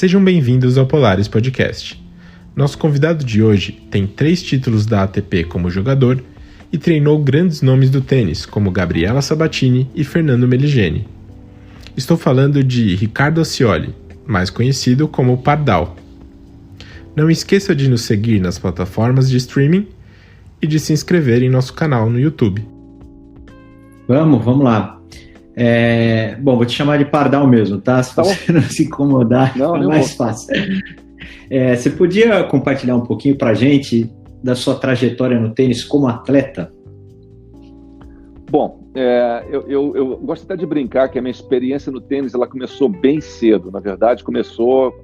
Sejam bem-vindos ao Polaris Podcast. Nosso convidado de hoje tem 3 títulos da ATP como jogador e treinou grandes nomes do tênis, como Gabriela Sabatini e Fernando Meligeni. Estou falando de Ricardo Ascioli, mais conhecido como Pardal. Não esqueça de nos seguir nas plataformas de streaming e de se inscrever em nosso canal no YouTube. Vamos lá. Bom, vou te chamar de Pardal mesmo, tá? Se você não se incomodar, fica mais fácil. Você podia compartilhar um pouquinho pra gente da sua trajetória no tênis como atleta? Bom, eu gosto até de brincar que a minha experiência no tênis ela começou bem cedo. Na verdade, começou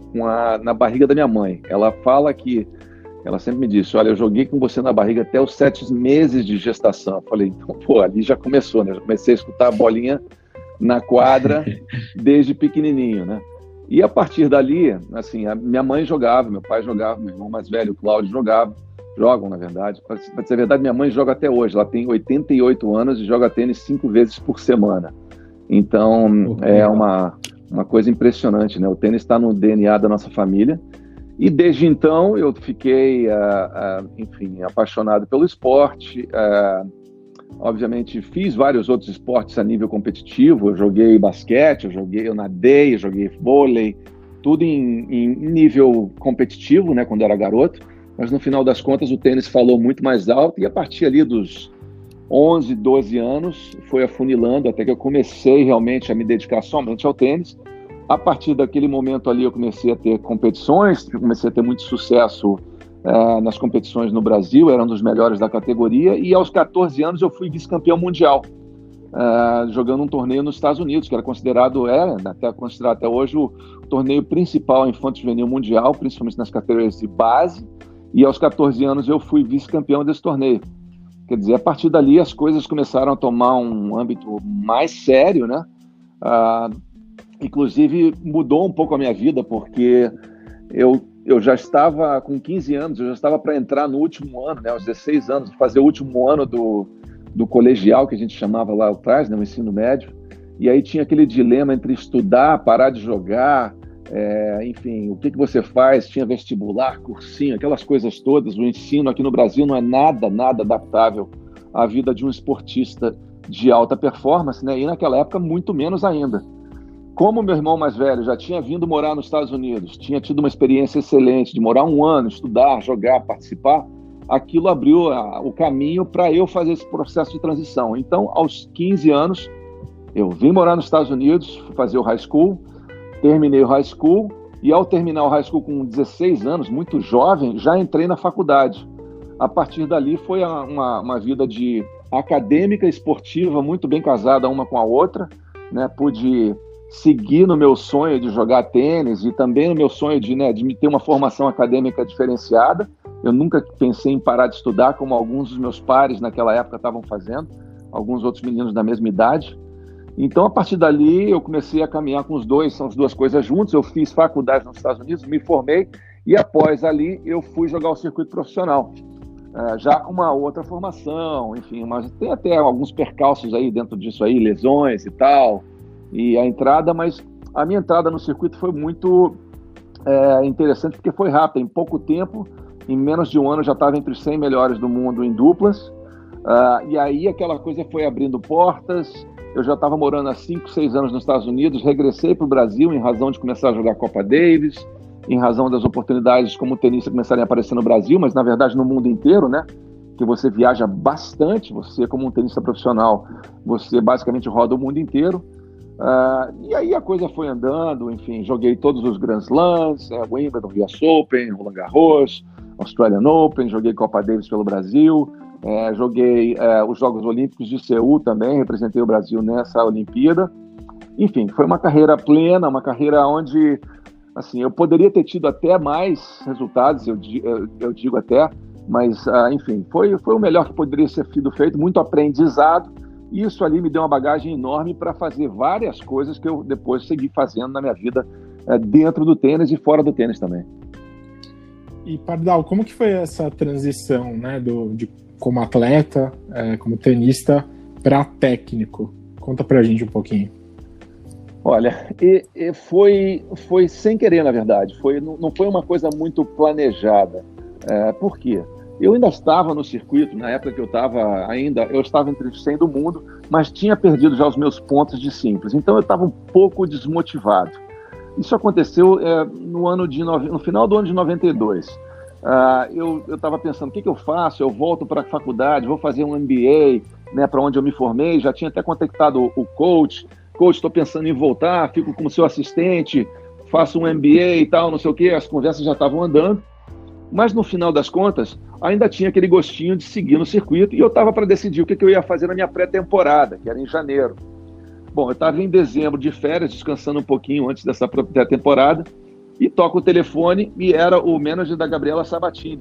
na barriga da minha mãe. Ela fala que, ela sempre me disse, olha, eu joguei com você na barriga até os 7 meses de gestação. Eu falei, então, ali já começou, né? Eu comecei a escutar a bolinha na quadra desde pequenininho, né? E a partir dali, assim, a minha mãe jogava, meu pai jogava, meu irmão mais velho, o Cláudio, jogam, na verdade. Para dizer a verdade, minha mãe joga até hoje. Ela tem 88 anos e joga tênis 5 vezes por semana. Então, é uma coisa impressionante, né? O tênis está no DNA da nossa família. E desde então, eu fiquei, enfim, apaixonado pelo esporte. Obviamente, fiz vários outros esportes a nível competitivo. Eu joguei basquete, eu nadei, eu joguei vôlei, tudo em nível competitivo, né? Quando eu era garoto. Mas no final das contas o tênis falou muito mais alto e a partir ali dos 11, 12 anos foi afunilando até que eu comecei realmente a me dedicar somente ao tênis. A partir daquele momento ali eu comecei a ter competições, comecei a ter muito sucesso nas competições no Brasil, era um dos melhores da categoria e aos 14 anos eu fui vice-campeão mundial, jogando um torneio nos Estados Unidos, que era considerado até hoje o torneio principal infanto-juvenil mundial, principalmente nas categorias de base. E aos 14 anos eu fui vice-campeão desse torneio. Quer dizer, a partir dali as coisas começaram a tomar um âmbito mais sério, né? Inclusive mudou um pouco a minha vida, porque eu já estava com 15 anos, eu já estava para entrar no último ano, né? Aos 16 anos, fazer o último ano do colegial, que a gente chamava lá atrás, né? O ensino médio. E aí tinha aquele dilema entre estudar, parar de jogar, enfim, o que você faz? Tinha vestibular, cursinho, aquelas coisas todas. O ensino aqui no Brasil não é nada adaptável à vida de um esportista de alta performance, né? E naquela época muito menos ainda. Como meu irmão mais velho já tinha vindo morar nos Estados Unidos, tinha tido uma experiência excelente de morar 1 ano, estudar, jogar, participar, aquilo abriu o caminho para eu fazer esse processo de transição. Então, aos 15 anos, eu vim morar nos Estados Unidos, fui fazer o high school, terminei o high school e ao terminar o high school com 16 anos, muito jovem, já entrei na faculdade. A partir dali foi uma vida de acadêmica, esportiva, muito bem casada uma com a outra, né? Pude seguir no meu sonho de jogar tênis e também no meu sonho de ter uma formação acadêmica diferenciada. Eu nunca pensei em parar de estudar, como alguns dos meus pares naquela época estavam fazendo, alguns outros meninos da mesma idade. Então, a partir dali, eu comecei a caminhar com são as duas coisas juntas. Eu fiz faculdade nos Estados Unidos, me formei, e após ali, eu fui jogar o circuito profissional. Já com uma outra formação, enfim, mas tem até alguns percalços aí dentro disso aí, lesões e tal, e mas a minha entrada no circuito foi muito interessante, porque foi rápida, em pouco tempo, em menos de 1 ano, eu já estava entre os 100 melhores do mundo em duplas, e aí aquela coisa foi abrindo portas. Eu já estava morando há 5, 6 anos nos Estados Unidos, regressei para o Brasil em razão de começar a jogar Copa Davis, em razão das oportunidades como tenista começarem a aparecer no Brasil, mas na verdade no mundo inteiro, né? Que você viaja bastante, você como um tenista profissional, você basicamente roda o mundo inteiro. E aí a coisa foi andando, enfim, joguei todos os Grand Slams, Wimbledon, US Open, Roland Garros, Australian Open, joguei Copa Davis pelo Brasil, joguei os Jogos Olímpicos de Seul também, representei o Brasil nessa Olimpíada. Enfim, foi uma carreira plena, uma carreira onde assim, eu poderia ter tido até mais resultados, eu digo até, mas enfim, foi o melhor que poderia ser sido feito, muito aprendizado, e isso ali me deu uma bagagem enorme para fazer várias coisas que eu depois segui fazendo na minha vida, dentro do tênis e fora do tênis também. E Pardal, como que foi essa transição, né, como atleta, como tenista, para técnico? Conta pra gente um pouquinho. Olha, foi sem querer, na verdade. Não foi uma coisa muito planejada. Por quê? Eu ainda estava no circuito, na época que eu estava entre os 100 do mundo, mas tinha perdido já os meus pontos de simples. Então eu estava um pouco desmotivado. Isso aconteceu no final do ano de 92. Eu estava pensando, o que eu faço? Eu volto para a faculdade, vou fazer um MBA, né, para onde eu me formei, já tinha até contactado o coach, estou pensando em voltar, fico como seu assistente, faço um MBA e tal, não sei o quê, as conversas já estavam andando, mas no final das contas, ainda tinha aquele gostinho de seguir no circuito e eu estava para decidir o que eu ia fazer na minha pré-temporada, que era em janeiro. Bom, eu estava em dezembro de férias, descansando um pouquinho antes dessa pré-temporada, e toco o telefone e era o manager da Gabriela Sabatini,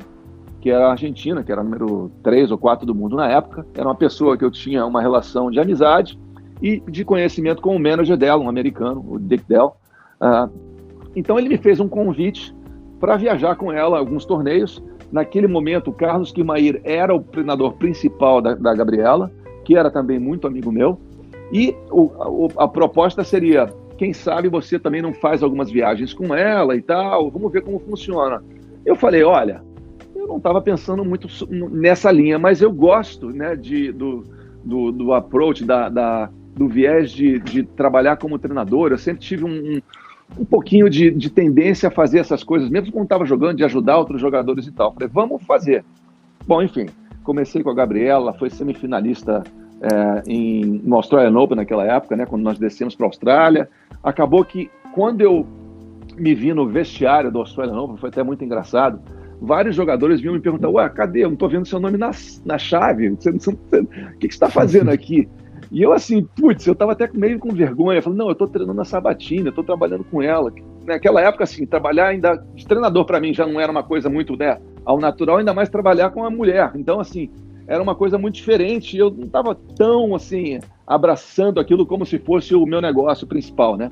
que era argentina, que era número 3 ou 4 do mundo na época. Era uma pessoa que eu tinha uma relação de amizade e de conhecimento com o manager dela, um americano, o Dick Dell. Então ele me fez um convite para viajar com ela a alguns torneios. Naquele momento, o Carlos Quimair era o treinador principal da Gabriela, que era também muito amigo meu. E a proposta seria, quem sabe você também não faz algumas viagens com ela e tal, vamos ver como funciona. Eu falei, olha, eu não estava pensando muito nessa linha, mas eu gosto, né, do approach, do viés de trabalhar como treinador. Eu sempre tive um pouquinho de tendência a fazer essas coisas, mesmo quando estava jogando, de ajudar outros jogadores e tal. Falei, vamos fazer. Bom, enfim, comecei com a Gabriela, foi semifinalista no Australian Open naquela época, né, quando nós descemos para a Austrália. Acabou que, quando eu me vi no vestiário do Australian Open, foi até muito engraçado, vários jogadores vinham me perguntar, ué, cadê? Eu não estou vendo seu nome na chave, o que você está fazendo aqui? E eu assim, eu estava até meio com vergonha, falando, não, eu estou treinando a Sabatini, eu estou trabalhando com ela. Naquela época, assim, trabalhar ainda de treinador para mim já não era uma coisa muito, né, ao natural, ainda mais trabalhar com uma mulher. Então, assim, era uma coisa muito diferente, eu não estava tão, assim, abraçando aquilo como se fosse o meu negócio principal, né?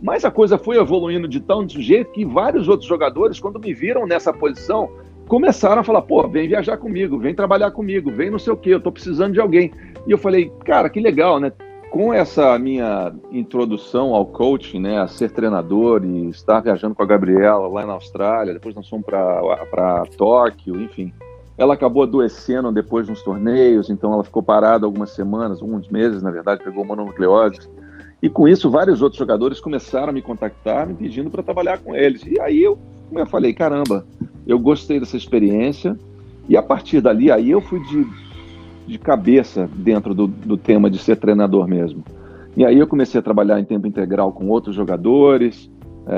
Mas a coisa foi evoluindo de tal jeito que vários outros jogadores, quando me viram nessa posição, começaram a falar, pô, vem viajar comigo, vem trabalhar comigo, vem não sei o quê, eu tô precisando de alguém. E eu falei, cara, que legal, né? Com essa minha introdução ao coaching, né, a ser treinador e estar viajando com a Gabriela lá na Austrália, depois nós fomos para Tóquio, enfim. Ela acabou adoecendo depois de uns torneios, então ela ficou parada algumas semanas, alguns meses, na verdade, pegou mononucleose. E com isso, vários outros jogadores começaram a me contactar, me pedindo para trabalhar com eles. E aí eu falei, caramba, eu gostei dessa experiência. E a partir dali, aí eu fui de cabeça dentro do tema de ser treinador mesmo. E aí eu comecei a trabalhar em tempo integral com outros jogadores.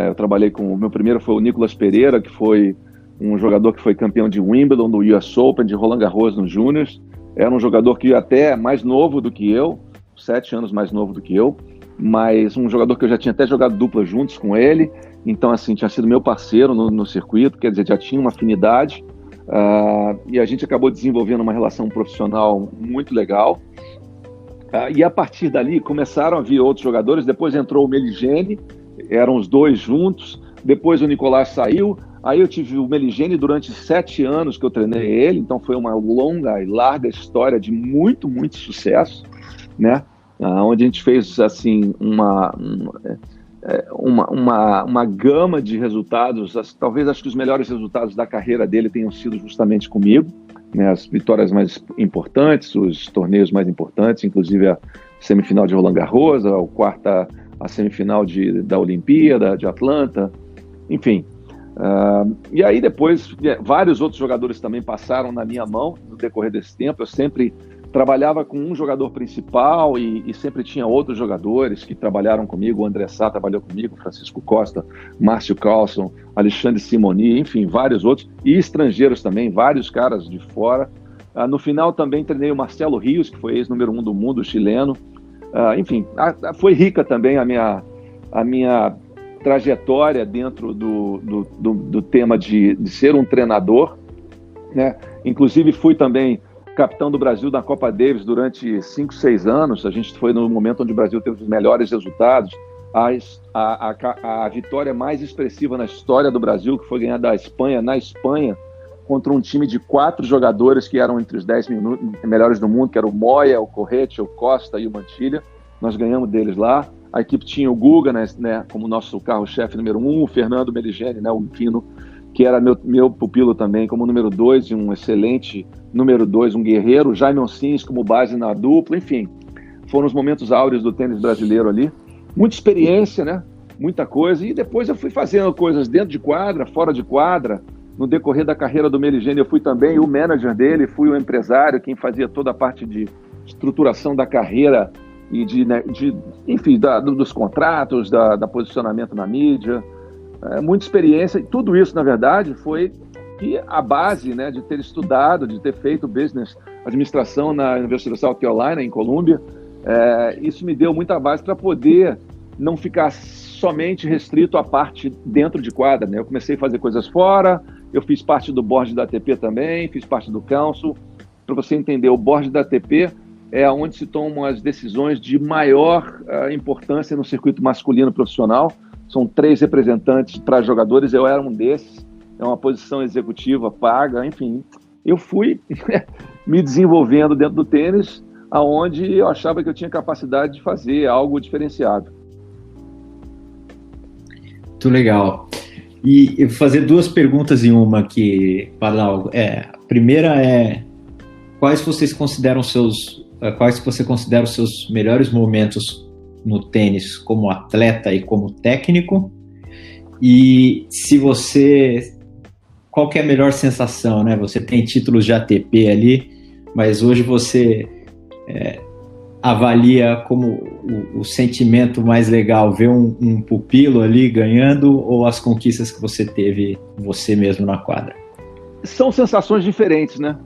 Eu trabalhei com... O meu primeiro foi o Nicolas Pereira, que foi um jogador que foi campeão de Wimbledon, do US Open, de Roland Garros nos Júniors. Era um jogador que até mais novo do que eu, 7 anos mais novo do que eu, mas um jogador que eu já tinha até jogado dupla juntos com ele, então assim, tinha sido meu parceiro no circuito, quer dizer, já tinha uma afinidade, e a gente acabou desenvolvendo uma relação profissional muito legal, e a partir dali começaram a vir outros jogadores, depois entrou o Meligeni, eram os dois juntos, depois o Nicolás saiu, aí eu tive o Meligeni durante 7 anos que eu treinei ele, então foi uma longa e larga história de muito, muito sucesso, né? Onde a gente fez assim uma gama de resultados, talvez acho que os melhores resultados da carreira dele tenham sido justamente comigo, né, as vitórias mais importantes, os torneios mais importantes, inclusive a semifinal de Roland Garros, a semifinal da Olimpíada, de Atlanta, enfim. E aí depois vários outros jogadores também passaram na minha mão no decorrer desse tempo. Eu sempre trabalhava com um jogador principal e sempre tinha outros jogadores que trabalharam comigo. O André Sá trabalhou comigo, Francisco Costa, Márcio Carlson, Alexandre Simoni, enfim, vários outros, e estrangeiros também, vários caras de fora. No final também treinei o Marcelo Rios, que foi ex-número 1 do mundo, chileno. Enfim, foi rica também a minha trajetória dentro do tema de ser um treinador, né? Inclusive fui também capitão do Brasil na Copa Davis durante 5, 6 anos. A gente foi no momento onde o Brasil teve os melhores resultados. A vitória mais expressiva na história do Brasil, que foi ganhar da Espanha, na Espanha, contra um time de 4 jogadores que eram entre os 10 melhores do mundo, que era o Moya, o Correte, o Costa e o Mantilha. Nós ganhamos deles lá. A equipe tinha o Guga, né, como nosso carro-chefe número 1, o Fernando Meligeni, né, o Fino, que era meu pupilo também, como número 2, um excelente número 2, um guerreiro, Jaime Oncins como base na dupla, enfim, foram os momentos áureos do tênis brasileiro ali. Muita experiência, né, muita coisa, e depois eu fui fazendo coisas dentro de quadra, fora de quadra. No decorrer da carreira do Meligeni, eu fui também o manager dele, fui o empresário, quem fazia toda a parte de estruturação da carreira e enfim, dos contratos, da posicionamento na mídia. Muita experiência, e tudo isso, na verdade, foi a base, né, de ter estudado, de ter feito business, administração na Universidade of South Carolina, em Colômbia. Isso me deu muita base para poder não ficar somente restrito à parte dentro de quadra, né? Eu comecei a fazer coisas fora, eu fiz parte do board da ATP também, fiz parte do council. Para você entender, o board da ATP é onde se tomam as decisões de maior importância no circuito masculino profissional. São 3 representantes para jogadores, eu era um desses. É uma posição executiva, paga, enfim. Eu fui me desenvolvendo dentro do tênis, aonde eu achava que eu tinha capacidade de fazer algo diferenciado. Muito legal. E eu vou fazer 2 perguntas em uma aqui, Pardal. A primeira é: quais você considera os seus melhores momentos no tênis como atleta e como técnico? E qual que é a melhor sensação, né? Você tem títulos de ATP ali, mas hoje você avalia como o sentimento mais legal, ver um pupilo ali ganhando, ou as conquistas que você teve você mesmo na quadra? São sensações diferentes, né?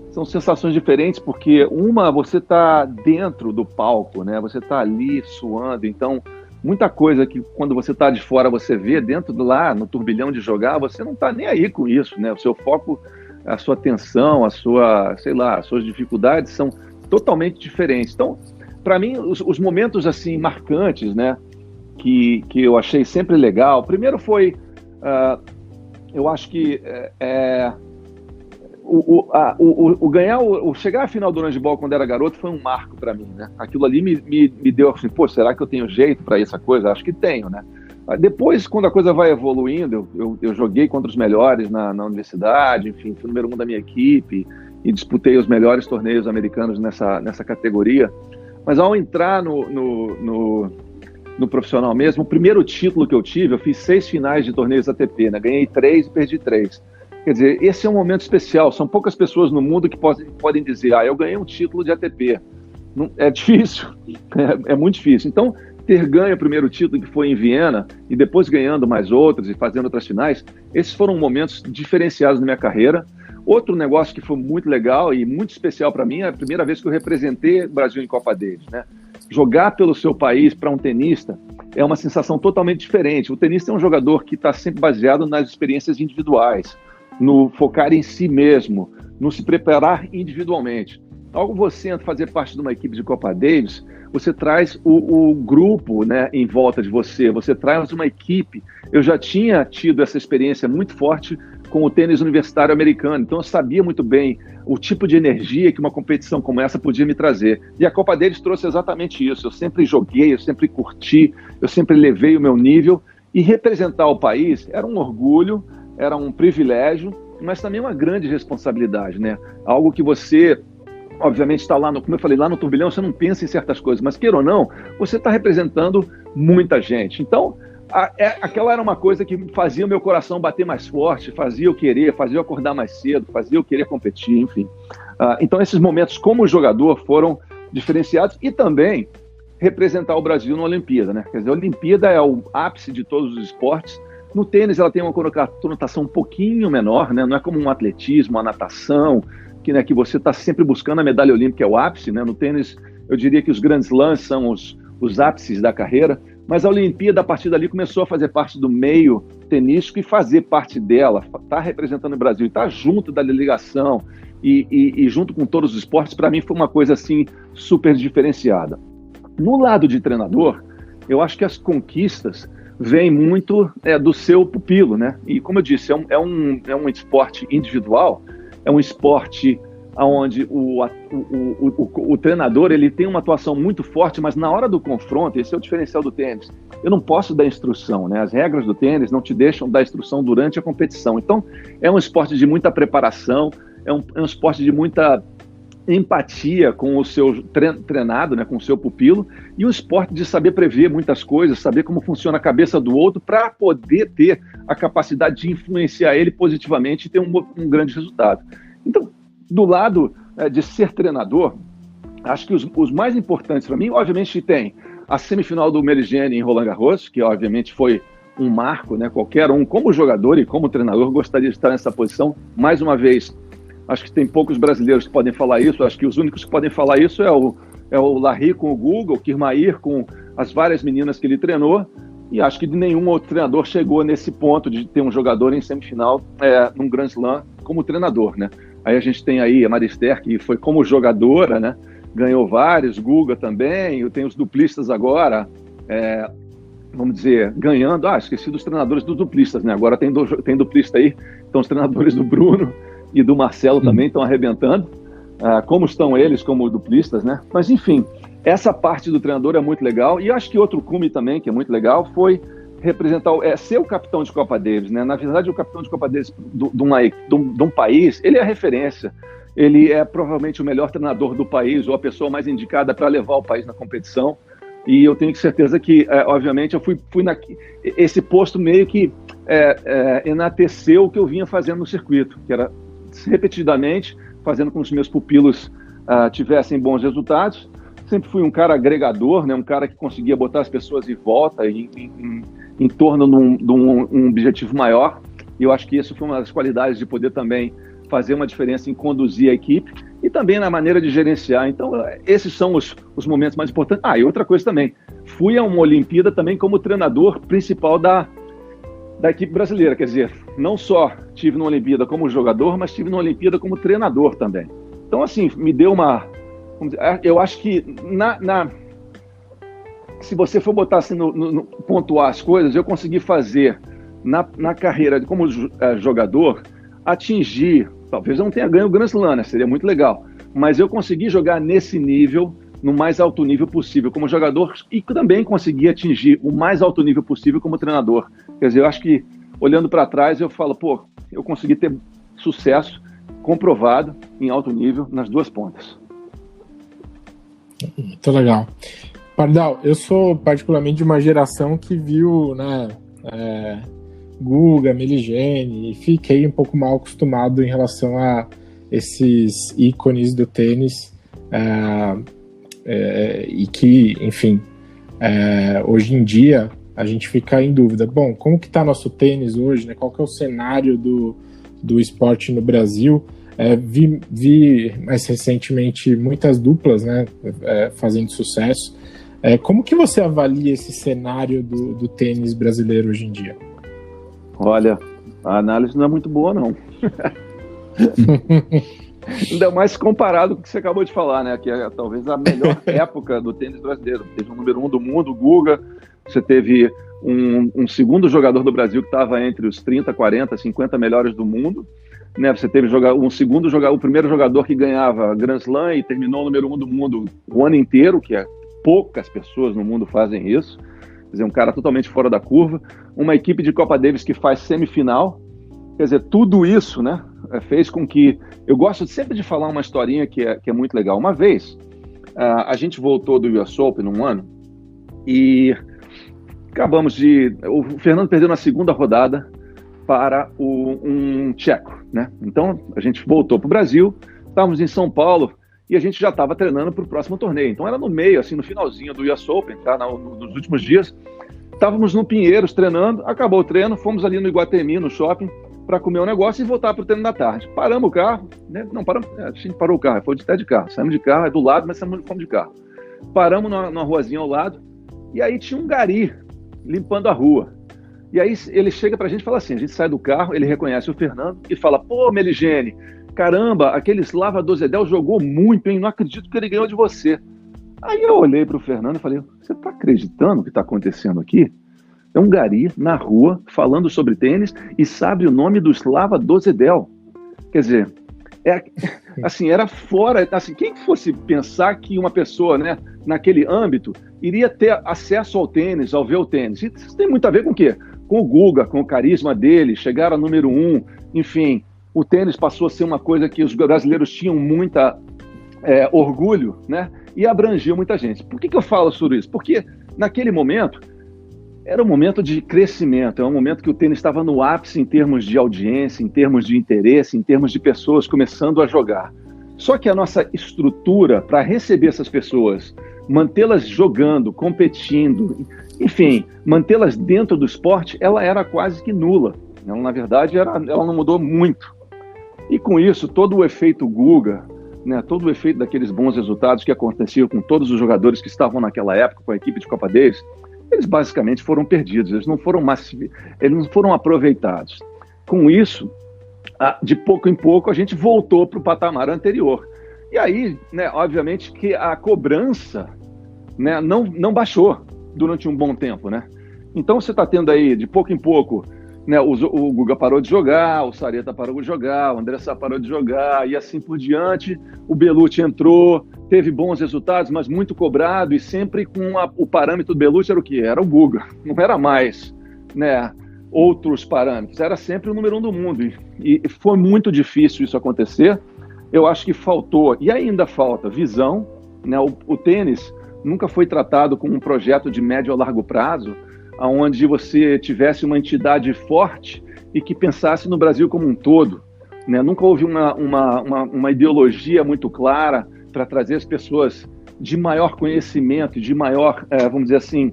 São sensações diferentes porque você está dentro do palco, né? Você está ali suando, então muita coisa que quando você está de fora você vê dentro lá no turbilhão de jogar, você não está nem aí com isso, né? O seu foco, a sua atenção, as suas dificuldades são totalmente diferentes. Então, para mim, os momentos assim marcantes, né, que eu achei sempre legal, primeiro foi, eu acho que chegar à final do handball quando era garoto foi um marco para mim, né? Aquilo ali me deu assim, pô, será que eu tenho jeito para essa coisa? Acho que tenho, né? Depois, quando a coisa vai evoluindo, eu joguei contra os melhores na universidade, enfim, fui o número 1 da minha equipe e disputei os melhores torneios americanos nessa categoria. Mas ao entrar no profissional mesmo, o primeiro título que eu tive, eu fiz 6 finais de torneios ATP, né? Ganhei 3 e perdi 3. Quer dizer, esse é um momento especial. São poucas pessoas no mundo que podem dizer, eu ganhei um título de ATP. É difícil, é muito difícil. Então, ter ganho o primeiro título, que foi em Viena, e depois ganhando mais outros e fazendo outras finais, esses foram momentos diferenciados na minha carreira. Outro negócio que foi muito legal e muito especial para mim é a primeira vez que eu representei o Brasil em Copa Davis, né? Jogar pelo seu país para um tenista é uma sensação totalmente diferente. O tenista é um jogador que está sempre baseado nas experiências individuais, no focar em si mesmo, no se preparar individualmente. Ao você fazer parte de uma equipe de Copa Davis, você traz o grupo, né, em volta de você, você traz uma equipe. Eu já tinha tido essa experiência muito forte com o tênis universitário americano, então eu sabia muito bem o tipo de energia que uma competição como essa podia me trazer. E a Copa Davis trouxe exatamente isso. Eu sempre joguei, eu sempre curti, eu sempre levei o meu nível, e representar o país era um orgulho, era um privilégio, mas também uma grande responsabilidade, né? Algo que você, obviamente, está lá, como eu falei, lá no turbilhão, você não pensa em certas coisas, mas queira ou não, você está representando muita gente. Então, aquela era uma coisa que fazia o meu coração bater mais forte, fazia eu querer, fazia eu acordar mais cedo, fazia eu querer competir, enfim. Então, esses momentos como jogador foram diferenciados, e também representar o Brasil na Olimpíada, né? Quer dizer, a Olimpíada é o ápice de todos os esportes. No tênis ela tem uma conotação um pouquinho menor, né? Não é como um atletismo, a natação, que você está sempre buscando a medalha olímpica, é o ápice, né? No tênis, eu diria que os grandes slams são os ápices da carreira, mas a Olimpíada, a partir dali, começou a fazer parte do meio tenístico, e fazer parte dela, estar representando o Brasil, estar junto da delegação e junto com todos os esportes, para mim foi uma coisa assim super diferenciada. No lado de treinador, eu acho que as conquistas vêm muito do seu pupilo, né? E como eu disse, é um esporte individual, é um esporte onde o treinador ele tem uma atuação muito forte, mas na hora do confronto, esse é o diferencial do tênis, eu não posso dar instrução, né? As regras do tênis não te deixam dar instrução durante a competição. Então, é um esporte de muita preparação, é um esporte de muita empatia com o seu treinado, né, com o seu pupilo, e um esporte de saber prever muitas coisas, saber como funciona a cabeça do outro para poder ter a capacidade de influenciar ele positivamente e ter um grande resultado. Então, do lado de ser treinador, acho que os mais importantes para mim, obviamente, tem a semifinal do Meligeni em Roland Garros, que obviamente foi um marco, né? Qualquer um, como jogador e como treinador, gostaria de estar nessa posição. Mais uma vez, acho que tem poucos brasileiros que podem falar isso, acho que os únicos que podem falar isso é o Larry com o Guga, o Kirmair com as várias meninas que ele treinou, e acho que nenhum outro treinador chegou nesse ponto de ter um jogador em semifinal num Grand Slam como treinador, né? Aí a gente tem aí a Marister, que foi como jogadora, né? Ganhou vários, Guga também, eu tenho os duplistas agora, vamos dizer, ganhando. Esqueci dos treinadores dos duplistas, né? Agora tem duplista aí, então os treinadores do Bruno e do Marcelo também estão arrebentando, como estão eles como duplistas, né? Mas enfim, essa parte do treinador é muito legal, e acho que outro cume também, que é muito legal, foi representar, ser o capitão de Copa Davis, né? Na verdade, o capitão de Copa Davis de um país, ele é a referência, ele é provavelmente o melhor treinador do país, ou a pessoa mais indicada para levar o país na competição, e eu tenho certeza que, obviamente, eu fui esse posto meio que enalteceu o que eu vinha fazendo no circuito, que era repetidamente fazendo com que os meus pupilos tivessem bons resultados. Sempre fui um cara agregador, né? Um cara que conseguia botar as pessoas em volta, em torno de um objetivo maior, e eu acho que isso foi uma das qualidades de poder também fazer uma diferença em conduzir a equipe e também na maneira de gerenciar. Então, esses são os momentos mais importantes. E outra coisa também, fui a uma Olimpíada também como treinador principal da equipe brasileira, quer dizer, não só tive na Olimpíada como jogador, mas tive na Olimpíada como treinador também. Então, assim, me deu eu acho que se você for botar assim, pontuar as coisas, eu consegui fazer na carreira como jogador, atingir, talvez eu não tenha ganho o Grand Slam, né? Seria muito legal, mas eu consegui jogar nesse nível, no mais alto nível possível como jogador, e também consegui atingir o mais alto nível possível como treinador. Quer dizer, eu acho que, olhando para trás, eu falo, eu consegui ter sucesso comprovado em alto nível nas duas pontas. Muito legal. Pardal, eu sou particularmente de uma geração que viu, né, Guga, Meligeni, e fiquei um pouco mal acostumado em relação a esses ícones do tênis, e que, enfim, hoje em dia a gente fica em dúvida. Bom, como que está nosso tênis hoje, né? Qual que é o cenário do esporte no Brasil? Vi mais recentemente muitas duplas, né, fazendo sucesso. Como que você avalia esse cenário do tênis brasileiro hoje em dia? Olha, a análise não é muito boa, não. Ainda mais comparado com o que você acabou de falar, né? Que é talvez a melhor época do tênis brasileiro. Teve o número 1 do mundo, o Guga. Você teve um segundo jogador do Brasil que estava entre os 30, 40, 50 melhores do mundo. Né? Você teve o primeiro jogador que ganhava Grand Slam e terminou o número 1 do mundo o ano inteiro, que poucas pessoas no mundo fazem isso. Quer dizer, um cara totalmente fora da curva. Uma equipe de Copa Davis que faz semifinal. Quer dizer, tudo isso, né, fez com que... Eu gosto sempre de falar uma historinha que é muito legal. Uma vez, a gente voltou do US Open num ano e o Fernando perdeu na segunda rodada para um tcheco, né? Então, a gente voltou para o Brasil, estávamos em São Paulo e a gente já estava treinando para o próximo torneio. Então, era no meio, assim, no finalzinho do US Open, tá? Nos últimos dias. Estávamos no Pinheiros treinando, acabou o treino, fomos ali no Iguatemi, no shopping, para comer um negócio e voltar para o treino da tarde. Paramos o carro, né? Não, paramos, a gente parou o carro, foi até de carro. Saímos de carro, é do lado, mas fomos de carro. Paramos numa ruazinha ao lado, e aí tinha um gari limpando a rua. E aí ele chega pra gente e fala assim, a gente sai do carro, ele reconhece o Fernando e fala, pô, Meligeni, caramba, aquele Slava Dozedel jogou muito, hein? Não acredito que ele ganhou de você. Aí eu olhei pro Fernando e falei, você tá acreditando no que tá acontecendo aqui? É um gari na rua falando sobre tênis e sabe o nome do Slava Dozedel. Quer dizer, Assim, era fora, assim, quem fosse pensar que uma pessoa, né, naquele âmbito, iria ter acesso ao tênis, ao ver o tênis? Isso tem muito a ver com o quê? Com o Guga, com o carisma dele, chegar a número 1, enfim, o tênis passou a ser uma coisa que os brasileiros tinham muita orgulho, né, e abrangiu muita gente. Por que eu falo sobre isso? Porque naquele momento, era um momento de crescimento, é um momento que o tênis estava no ápice em termos de audiência, em termos de interesse, em termos de pessoas começando a jogar. Só que a nossa estrutura para receber essas pessoas, mantê-las jogando, competindo, enfim, mantê-las dentro do esporte, ela era quase que nula. Ela, na verdade, ela não mudou muito. E com isso, todo o efeito Guga, né, todo o efeito daqueles bons resultados que aconteciam com todos os jogadores que estavam naquela época com a equipe de Copa Davis, eles basicamente foram perdidos, eles não foram aproveitados. Com isso, de pouco em pouco, a gente voltou para o patamar anterior. E aí, né, obviamente que a cobrança, né, não baixou durante um bom tempo, né? Então você está tendo aí, de pouco em pouco, né, o Guga parou de jogar, o Sareta parou de jogar, o André Sá parou de jogar, e assim por diante. O Belucci entrou, teve bons resultados, mas muito cobrado, e sempre com o parâmetro do Belucci era o quê? Era o Guga, não era mais, né, outros parâmetros, era sempre o número 1 do mundo. E foi muito difícil isso acontecer. Eu acho que faltou, e ainda falta, visão, né? O tênis nunca foi tratado como um projeto de médio a largo prazo, onde você tivesse uma entidade forte e que pensasse no Brasil como um todo, né? Nunca houve uma ideologia muito clara para trazer as pessoas de maior conhecimento, de maior, vamos dizer assim,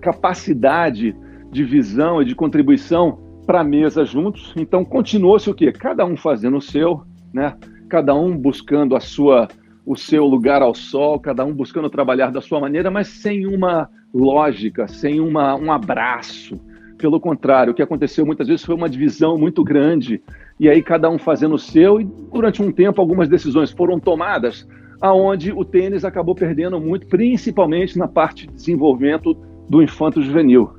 capacidade de visão e de contribuição para a mesa juntos. Então continuou-se o quê? Cada um fazendo o seu, né? Cada um buscando o seu lugar ao sol, cada um buscando trabalhar da sua maneira, mas sem uma lógica, sem um abraço. Pelo contrário, o que aconteceu muitas vezes foi uma divisão muito grande, e aí cada um fazendo o seu, e durante um tempo algumas decisões foram tomadas, aonde o tênis acabou perdendo muito, principalmente na parte de desenvolvimento do infanto-juvenil.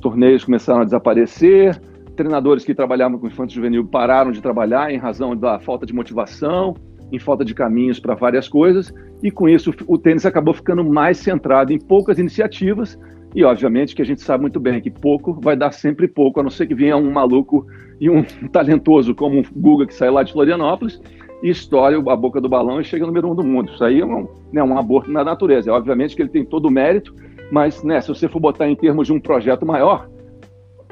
Torneios começaram a desaparecer, treinadores que trabalhavam com infanto-juvenil pararam de trabalhar em razão da falta de motivação, em falta de caminhos para várias coisas, e com isso o tênis acabou ficando mais centrado em poucas iniciativas, e obviamente que a gente sabe muito bem que pouco vai dar sempre pouco, a não ser que venha um maluco e um talentoso como o Guga, que sai lá de Florianópolis, e estoure a boca do balão e chega no número 1 do mundo. Isso aí é um aborto na natureza. Obviamente que ele tem todo o mérito, mas, né, se você for botar em termos de um projeto maior,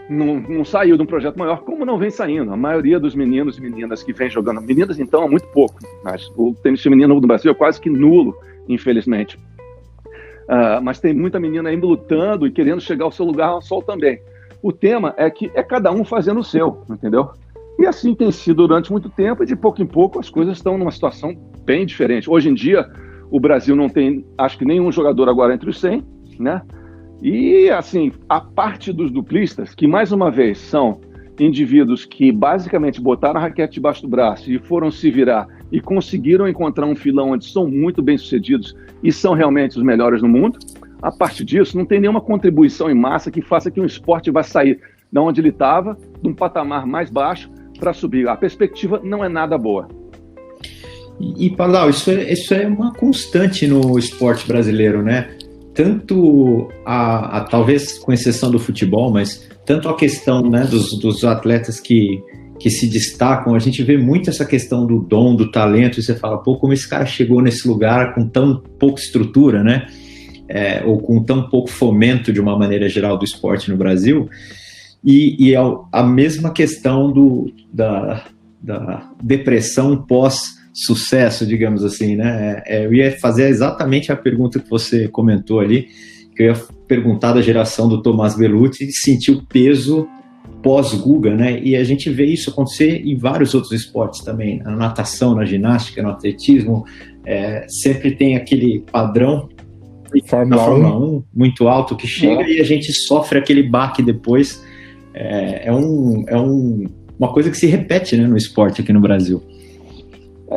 não saiu de um projeto maior, como não vem saindo. A maioria dos meninos e meninas que vem jogando, meninas então é muito pouco, mas o tênis feminino no Brasil é quase que nulo, infelizmente. Mas tem muita menina ainda lutando e querendo chegar ao seu lugar ao sol também. O tema é que é cada um fazendo o seu, entendeu? E assim tem sido durante muito tempo, e de pouco em pouco as coisas estão numa situação bem diferente. Hoje em dia, o Brasil não tem, acho que nenhum jogador agora entre os 100, né? E, assim, a parte dos duplistas, que mais uma vez são indivíduos que basicamente botaram a raquete debaixo do braço e foram se virar e conseguiram encontrar um filão onde são muito bem-sucedidos e são realmente os melhores no mundo. A partir disso, não tem nenhuma contribuição em massa que faça que um esporte vá sair de onde ele estava, de um patamar mais baixo, para subir. A perspectiva não é nada boa. E Pardal, isso é uma constante no esporte brasileiro, né? Tanto talvez com exceção do futebol, mas tanto a questão, né, dos atletas que se destacam, a gente vê muito essa questão do dom, do talento, e você fala, pô, como esse cara chegou nesse lugar com tão pouca estrutura, né? Ou com tão pouco fomento, de uma maneira geral, do esporte no Brasil. E a mesma questão da depressão pós-sucesso, digamos assim, né? Eu ia fazer exatamente a pergunta que você comentou ali, que eu ia perguntar da geração do Tomás Belucci e sentir o peso pós-Guga, né? E a gente vê isso acontecer em vários outros esportes também, na natação, na ginástica, no atletismo, sempre tem aquele padrão Fórmula 1 muito alto que chega e a gente sofre aquele baque depois. Uma coisa que se repete, né, no esporte aqui no Brasil.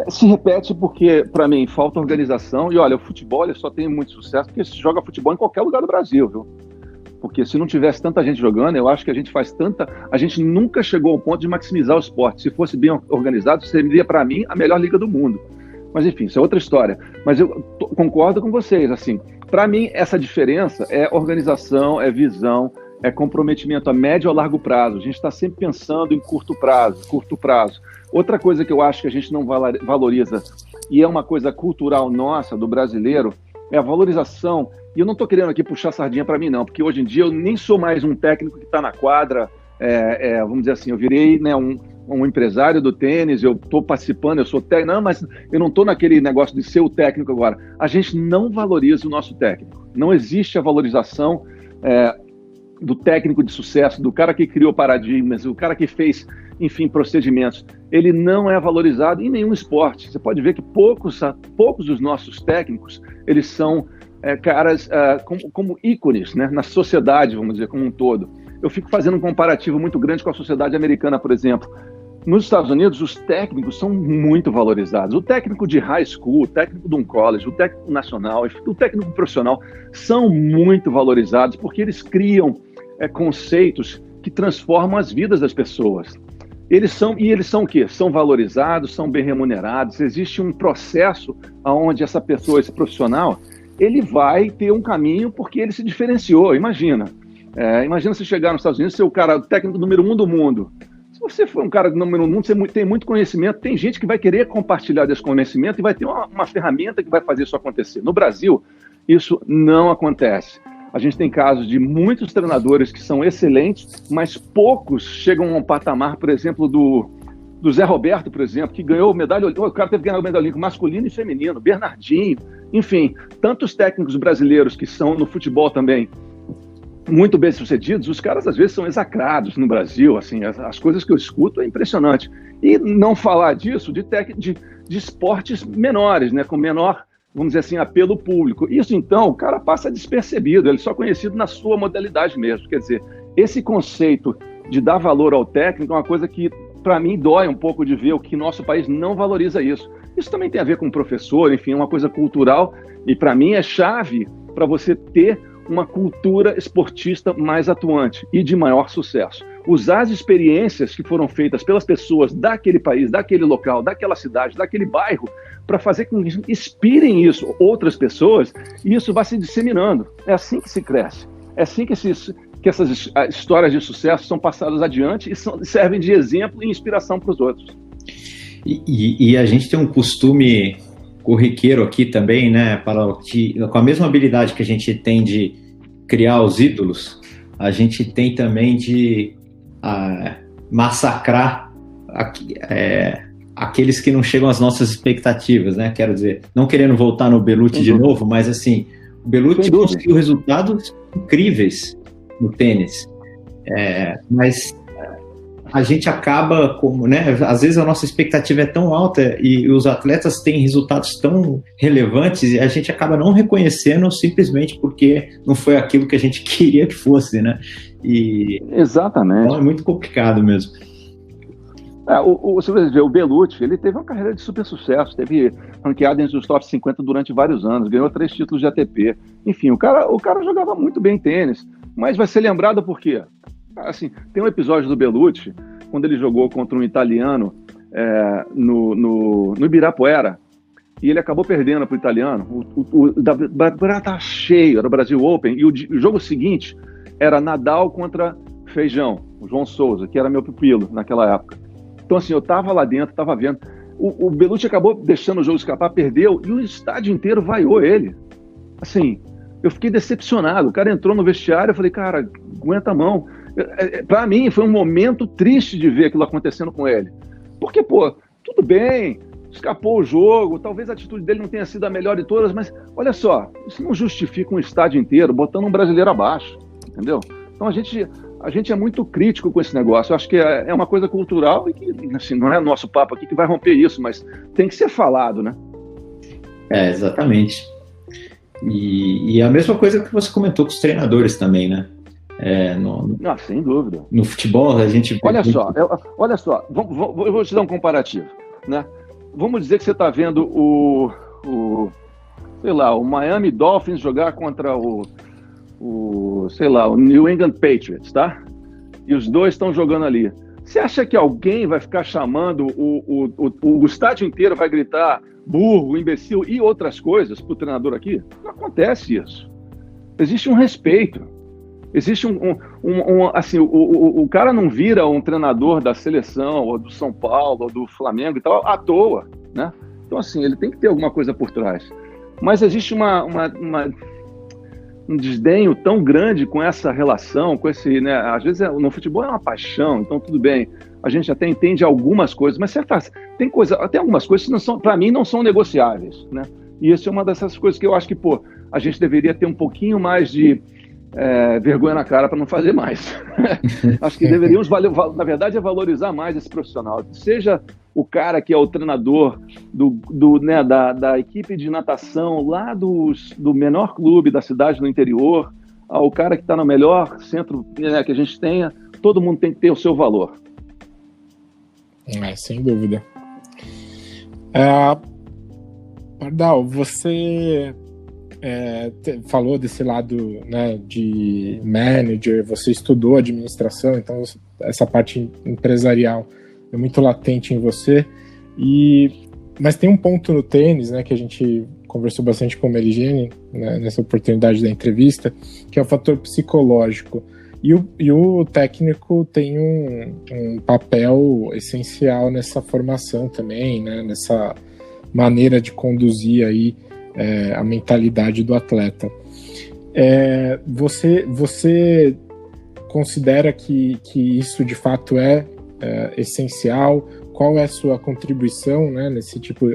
Se repete porque, para mim, falta organização. E olha, o futebol só tem muito sucesso porque se joga futebol em qualquer lugar do Brasil, viu? Porque se não tivesse tanta gente jogando, eu acho que a gente nunca chegou ao ponto de maximizar o esporte. Se fosse bem organizado, seria, para mim, a melhor liga do mundo. Mas, enfim, isso é outra história. Mas eu concordo com vocês, assim, para mim, essa diferença é organização, é visão, é comprometimento a médio ou largo prazo. A gente está sempre pensando em curto prazo. Outra coisa que eu acho que a gente não valoriza, e é uma coisa cultural nossa, do brasileiro, é a valorização. E eu não estou querendo aqui puxar sardinha para mim, não, porque hoje em dia eu nem sou mais um técnico que está na quadra, vamos dizer assim, eu virei, né, um empresário do tênis, eu estou participando, eu sou técnico, não, mas eu não estou naquele negócio de ser o técnico agora. A gente não valoriza o nosso técnico. Não existe a valorização do técnico de sucesso, do cara que criou paradigmas, do cara que fez, enfim, procedimentos. Ele não é valorizado em nenhum esporte. Você pode ver que poucos dos nossos técnicos, eles são caras como ícones, né, na sociedade, vamos dizer, como um todo. Eu fico fazendo um comparativo muito grande com a sociedade americana, por exemplo. Nos Estados Unidos, os técnicos são muito valorizados. O técnico de high school, o técnico de um college, o técnico nacional, o técnico profissional são muito valorizados porque eles criam conceitos que transformam as vidas das pessoas. Eles são o quê? São valorizados, são bem remunerados. Existe um processo onde essa pessoa, esse profissional, ele vai ter um caminho porque ele se diferenciou. Imagina você chegar nos Estados Unidos e ser o técnico número 1 do mundo. Se você for um cara número 1 do mundo, você tem muito conhecimento, tem gente que vai querer compartilhar desse conhecimento e vai ter uma ferramenta que vai fazer isso acontecer. No Brasil, isso não acontece. A gente tem casos de muitos treinadores que são excelentes, mas poucos chegam a um patamar, por exemplo, do Zé Roberto, por exemplo, que ganhou medalha olímpica. O cara teve que ganhar medalha olímpica masculino e feminino, Bernardinho, enfim, tantos técnicos brasileiros que são no futebol também muito bem sucedidos. Os caras às vezes são execrados no Brasil, assim, as coisas que eu escuto é impressionante. E não falar disso de esportes menores, né, com menor, vamos dizer assim, apelo público. Isso então, o cara passa despercebido, ele só é conhecido na sua modalidade mesmo. Quer dizer, esse conceito de dar valor ao técnico é uma coisa que, para mim, dói um pouco de ver o que nosso país não valoriza isso. Isso também tem a ver com o professor, enfim, é uma coisa cultural, e para mim é chave para você ter uma cultura esportista mais atuante e de maior sucesso. Usar as experiências que foram feitas pelas pessoas daquele país, daquele local, daquela cidade, daquele bairro, para fazer com que inspirem isso outras pessoas, e isso vai se disseminando. É assim que se cresce. É assim que essas histórias de sucesso são passadas adiante e servem de exemplo e inspiração para os outros. E a gente tem um costume corriqueiro aqui também, né, com a mesma habilidade que a gente tem de criar os ídolos, a gente tem também de massacrar aqueles que não chegam às nossas expectativas, né? Quero dizer, não querendo voltar no Belucci de novo, mas assim, o Belucci conseguiu resultados incríveis no tênis, mas a gente acaba, às vezes a nossa expectativa é tão alta e os atletas têm resultados tão relevantes e a gente acaba não reconhecendo simplesmente porque não foi aquilo que a gente queria que fosse, né? Exatamente. Então é muito complicado mesmo. Você vai ver, o Belucci, ele teve uma carreira de super sucesso, teve ranqueado entre os top 50 durante vários anos, ganhou 3 títulos de ATP. Enfim, o cara jogava muito bem tênis, mas vai ser lembrado por quê? Assim, tem um episódio do Belucci, quando ele jogou contra um italiano no Ibirapuera, e ele acabou perdendo para o italiano. O Ibirapuera estava cheio, era o Brasil Open, e o jogo seguinte era Nadal contra Feijão, o João Souza, que era meu pupilo naquela época. Então, assim, eu estava lá dentro, estava vendo. O Belucci acabou deixando o jogo escapar, perdeu, e o estádio inteiro vaiou ele. Assim, eu fiquei decepcionado. O cara entrou no vestiário, eu falei, cara, aguenta a mão. Para mim, foi um momento triste de ver aquilo acontecendo com ele. Porque, tudo bem, escapou o jogo, talvez a atitude dele não tenha sido a melhor de todas, mas, olha só, isso não justifica um estádio inteiro botando um brasileiro abaixo, entendeu? Então, a gente é muito crítico com esse negócio. Eu acho que é uma coisa cultural e que, assim, não é nosso papo aqui que vai romper isso, mas tem que ser falado, né? Exatamente. E a mesma coisa que você comentou com os treinadores também, né? Sem dúvida. No futebol, a gente... Olha só, eu vou te dar um comparativo, né? Vamos dizer que você está vendo o Miami Dolphins jogar contra o sei lá, o New England Patriots, tá? E os dois estão jogando ali. Você acha que alguém vai ficar chamando, o estádio inteiro vai gritar burro, imbecil e outras coisas pro treinador aqui? Não acontece isso. Existe um respeito. Existe assim, o cara não vira um treinador da seleção, ou do São Paulo, ou do Flamengo e tal, à toa, né? Então, assim, ele tem que ter alguma coisa por trás. Mas existe um desdenho tão grande com essa relação, com esse, né? Às vezes no futebol é uma paixão, então tudo bem. A gente até entende algumas coisas, mas tem algumas coisas que para mim não são negociáveis, né? E isso é uma dessas coisas que eu acho que, a gente deveria ter um pouquinho mais de vergonha na cara para não fazer mais. Acho que deveríamos, na verdade, valorizar mais esse profissional. Seja o cara que é o treinador da equipe de natação lá do menor clube da cidade no interior, ao cara que está no melhor centro, né, que a gente tenha, todo mundo tem que ter o seu valor. Sem dúvida. Pardal, você falou desse lado, né, de manager, você estudou administração, então essa parte empresarial é muito latente em você, mas tem um ponto no tênis, né, que a gente conversou bastante com o Meligeni, né, nessa oportunidade da entrevista, que é o fator psicológico. E o técnico tem um papel essencial nessa formação também, né, nessa maneira de conduzir aí a mentalidade do atleta. Você considera que isso de fato é essencial? Qual é a sua contribuição, né, nesse tipo?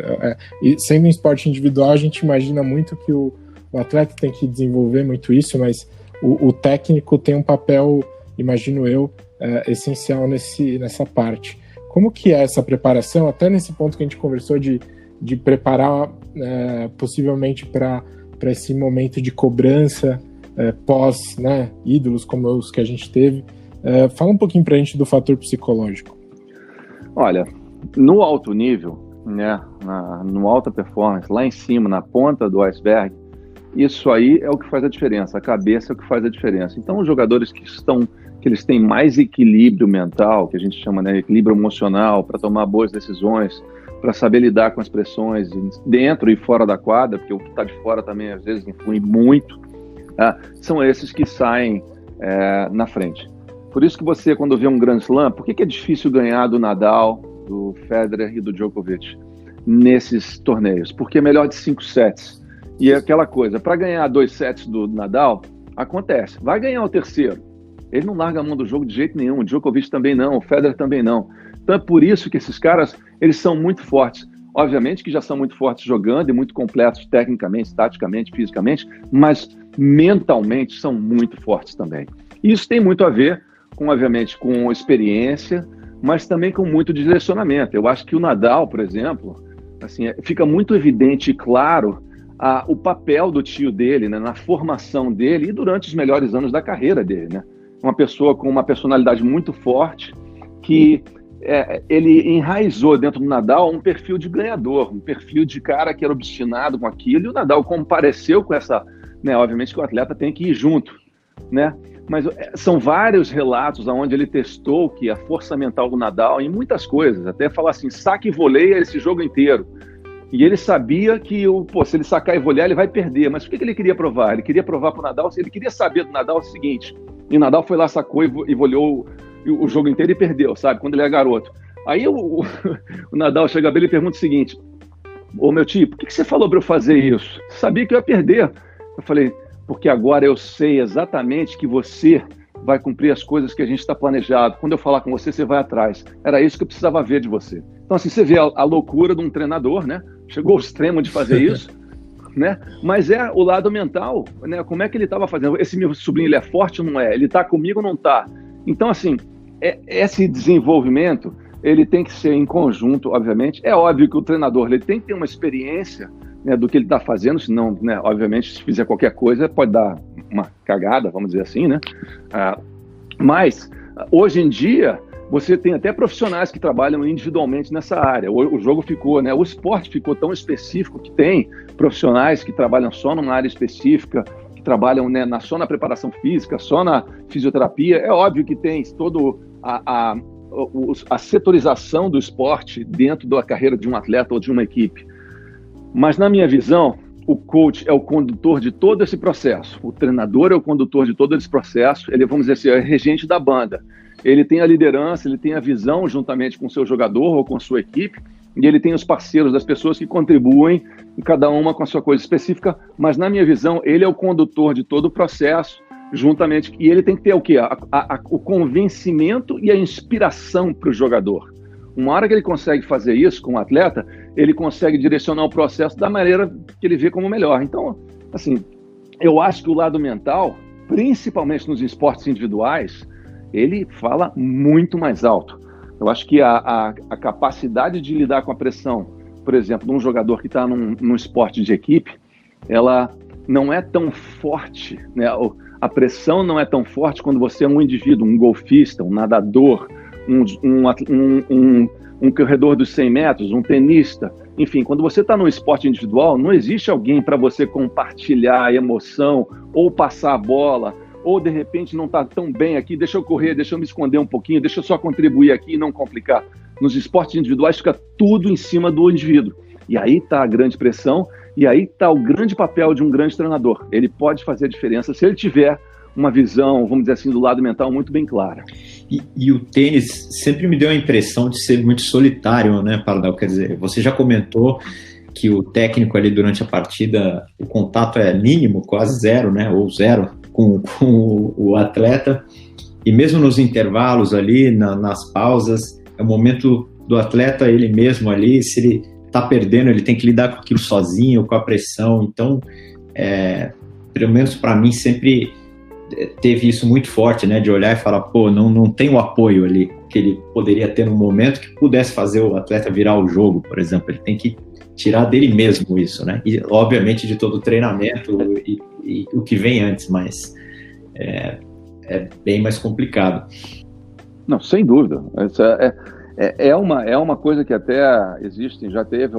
E sendo um esporte individual, a gente imagina muito que o atleta tem que desenvolver muito isso, mas o técnico tem um papel, imagino eu, essencial nessa parte. Como que é essa preparação, até nesse ponto que a gente conversou de preparar possivelmente para esse momento de cobrança pós, né, ídolos como os que a gente teve? Fala um pouquinho para a gente do fator psicológico. Olha, no alto nível, né, no alta performance, lá em cima, na ponta do iceberg, isso aí é o que faz a diferença, a cabeça é o que faz a diferença. Então, os jogadores que eles têm mais equilíbrio mental, que a gente chama de, né, equilíbrio emocional, para tomar boas decisões, para saber lidar com as pressões dentro e fora da quadra, porque o que está de fora também às vezes influi muito, são esses que saem na frente. Por isso que você, quando vê um Grand Slam, por que é difícil ganhar do Nadal, do Federer e do Djokovic nesses torneios? Porque é melhor de 5 sets. E é aquela coisa, para ganhar 2 sets do Nadal, acontece. Vai ganhar o terceiro. Ele não larga a mão do jogo de jeito nenhum. O Djokovic também não, o Federer também não. Então é por isso que esses caras, eles são muito fortes. Obviamente que já são muito fortes jogando e muito completos tecnicamente, taticamente, fisicamente, mas mentalmente são muito fortes também. E isso tem muito a ver com, obviamente, com experiência, mas também com muito direcionamento. Eu acho que o Nadal, por exemplo, assim, fica muito evidente e claro o papel do tio dele, né, na formação dele e durante os melhores anos da carreira dele, né? Uma pessoa com uma personalidade muito forte que ele enraizou dentro do Nadal um perfil de ganhador, um perfil de cara que era obstinado com aquilo, e o Nadal compareceu com essa, né, obviamente que o atleta tem que ir junto, né? Mas são vários relatos onde ele testou que a força mental do Nadal em muitas coisas, até falar assim, saque e voleia esse jogo inteiro. E ele sabia que se ele sacar e volear, ele vai perder. Mas o que ele queria provar? Ele queria provar para o Nadal, ele queria saber do Nadal o seguinte, e o Nadal foi lá, sacou e voleou o jogo inteiro e perdeu, sabe? Quando ele é garoto. Aí o Nadal chega pra ele e pergunta o seguinte, meu tio, por que você falou para eu fazer isso? Você sabia que eu ia perder. Eu falei, porque agora eu sei exatamente que você vai cumprir as coisas que a gente está planejado. Quando eu falar com você, você vai atrás. Era isso que eu precisava ver de você. Então, assim, você vê a loucura de um treinador, né? Chegou ao extremo de fazer isso, né? Mas é o lado mental, né? Como é que ele estava fazendo? Esse meu sobrinho, ele é forte ou não é? Ele está comigo ou não está? Então, assim, esse desenvolvimento, ele tem que ser em conjunto, obviamente. É óbvio que o treinador, ele tem que ter uma experiência, né, do que ele está fazendo, senão, né, obviamente, se fizer qualquer coisa, pode dar uma cagada, vamos dizer assim, né? Mas, hoje em dia, você tem até profissionais que trabalham individualmente nessa área. O jogo ficou, né? O esporte ficou tão específico que tem profissionais que trabalham só numa área específica, que trabalham, né, só na preparação física, só na fisioterapia. É óbvio que tem todo a setorização do esporte dentro da carreira de um atleta ou de uma equipe. Mas, na minha visão, o coach é o condutor de todo esse processo. O treinador é o condutor de todo esse processo. Ele, vamos dizer assim, é regente da banda. Ele tem a liderança, ele tem a visão juntamente com o seu jogador ou com a sua equipe, e ele tem os parceiros das pessoas que contribuem, e cada uma com a sua coisa específica, mas na minha visão, ele é o condutor de todo o processo, juntamente, e ele tem que ter o quê? O convencimento e a inspiração para o jogador. Uma hora que ele consegue fazer isso com o atleta, ele consegue direcionar o processo da maneira que ele vê como melhor. Então, assim, eu acho que o lado mental, principalmente nos esportes individuais, ele fala muito mais alto. Eu acho que a capacidade de lidar com a pressão, por exemplo, de um jogador que está num esporte de equipe, ela não é tão forte, né? A pressão não é tão forte quando você é um indivíduo, um golfista, um nadador, um corredor dos 100 metros, um tenista. Enfim, quando você está num esporte individual, não existe alguém para você compartilhar a emoção ou passar a bola, ou de repente não está tão bem aqui, deixa eu correr, deixa eu me esconder um pouquinho, deixa eu só contribuir aqui e não complicar. Nos esportes individuais fica tudo em cima do indivíduo. E aí está a grande pressão, e aí está o grande papel de um grande treinador. Ele pode fazer a diferença se ele tiver uma visão, vamos dizer assim, do lado mental muito bem clara. E o tênis sempre me deu a impressão de ser muito solitário, né, Pardal? Quer dizer, você já comentou que o técnico ali durante a partida, o contato é mínimo, quase zero, né, ou zero com o atleta, e mesmo nos intervalos ali, nas pausas, é o momento do atleta, ele mesmo ali, se ele está perdendo, ele tem que lidar com aquilo sozinho, com a pressão. Então, pelo menos para mim, sempre teve isso muito forte, né, de olhar e falar, pô, não tem o apoio ali que ele poderia ter no momento que pudesse fazer o atleta virar o jogo, por exemplo. Ele tem que tirar dele mesmo isso, né, e obviamente de todo o treinamento e o que vem antes, mas é bem mais complicado. Não, sem dúvida. É uma coisa que até existe, já teve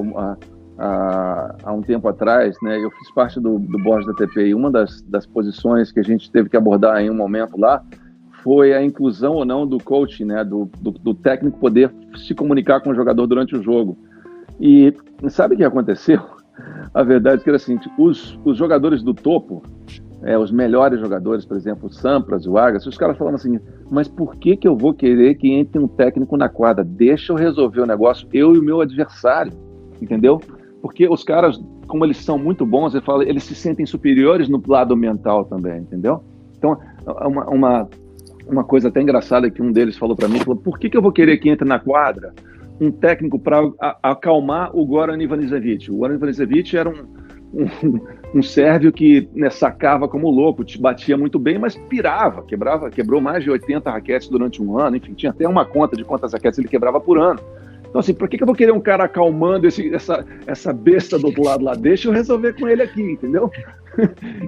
há um tempo atrás, né? Eu fiz parte do board da ATP, e uma das posições que a gente teve que abordar em um momento lá foi a inclusão ou não do coach, né? Do técnico poder se comunicar com o jogador durante o jogo. E sabe o que aconteceu? A verdade é que era assim, os jogadores do topo, os melhores jogadores, por exemplo, o Sampras, o Agassi, os caras falavam assim, mas por que eu vou querer que entre um técnico na quadra? Deixa eu resolver o negócio, eu e o meu adversário, entendeu? Porque os caras, como eles são muito bons, eles se sentem superiores no lado mental também, entendeu? Então, uma coisa até engraçada que um deles falou para mim, falou, por que eu vou querer que entre na quadra um técnico para acalmar o Goran Ivanisevic? O Goran Ivanisevic era um sérvio que, né, sacava como louco, te batia muito bem, mas pirava, quebrou mais de 80 raquetes durante um ano, enfim, tinha até uma conta de quantas raquetes ele quebrava por ano. Então, assim, por que eu vou querer um cara acalmando essa besta do outro lado lá? Deixa eu resolver com ele aqui, entendeu?